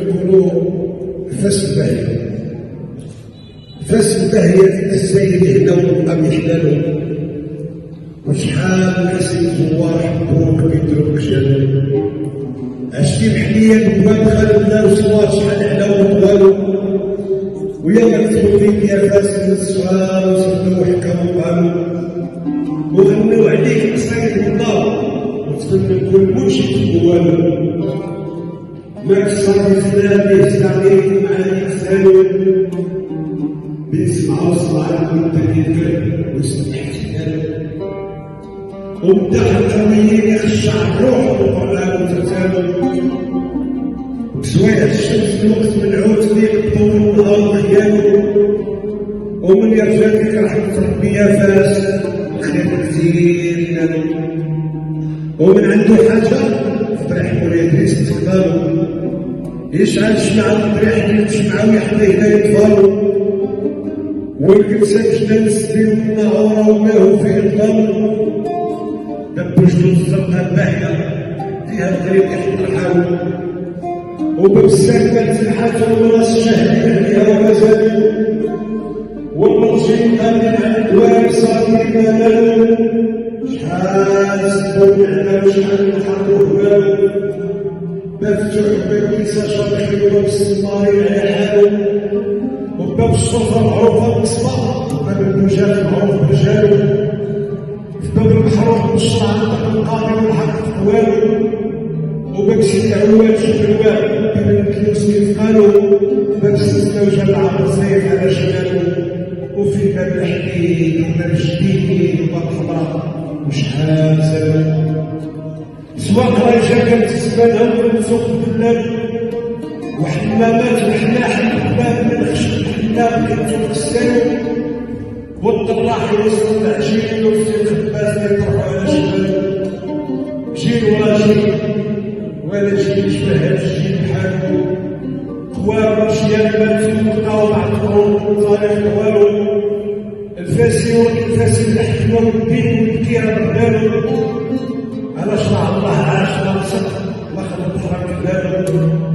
يقولوا فاس الباهية. فاس الباهية السيد هنا وبقى محلاله، وشحال ناس الزوار حبوك بيدروك جالو. عشتي محلية بواد خالدنا وصوات شحال علاو والو، ويا كتبوا فيك يا فاس من الصغار وصدوا وحكموا وقالوا، وغنوا عليك قصايد الدار وتفنن كل منشد والو. ماك صافي زلابي استعميك معاني كسالو، بنسمعو صلاة وانت كيفكر وسمح احتلالو، وبدا القويين يخشع الروح والقرآن وتتالو، وسوايع الشمس الوقت منعوت ليك طول النهار خيالو، ومن يرجع لك رحمة ربي يا فاس الخير كثير نالو، ومن عنده حاجة فرح مولاي ادريس استقبالو، يشعل شمعة الضريح اللي تشمعة ويحطيه لا يطفالو، والكبسة جنان السبيل والنهارة وما هو فيه الظل، دبشتو الزرقاء الباهية فيها الغريب يحط حاله، وباب الساكنة الحاجة وراس الشهد عليها وما زالوا، والمرجين قادم على الدوام صافي ما نالوا، شحال سبوا معنا وشحال نحرقوا هبالو، باب فتوح باب كيسة شاطح وباب السماري على حالو، وباب السفرة معروفة بالصباح، وباب المجال معروف برجالو، في باب المحروق بالشرع عندك القاضي والحق حوالو، وباب ست عوال شد الوال باب الكلوس كيف قالوا، باب ستة وجمع الصيف على شمالو، وفي باب الحديد وباب الجديد وباب الحمراء وشحال زادو. سواق رايجة كانت تسبانها من سوق البلاد، وحمامات وحلاح الباب من خشب الحمام كنتو تستاهلوا، والطراح يوصل العجين وفي الخباز يطرحوا على شمالو، جيل ورا جيل ولا جيل يشبه هاد الجيل بحالو، خوار ومشيان ماتوا وبقاو مع القرون طالع والو، الفاسي والفاسي الحكمة والدين والكيرة ببالو، على شرع الله عاش ناقصك الله خلق حرام في بالو.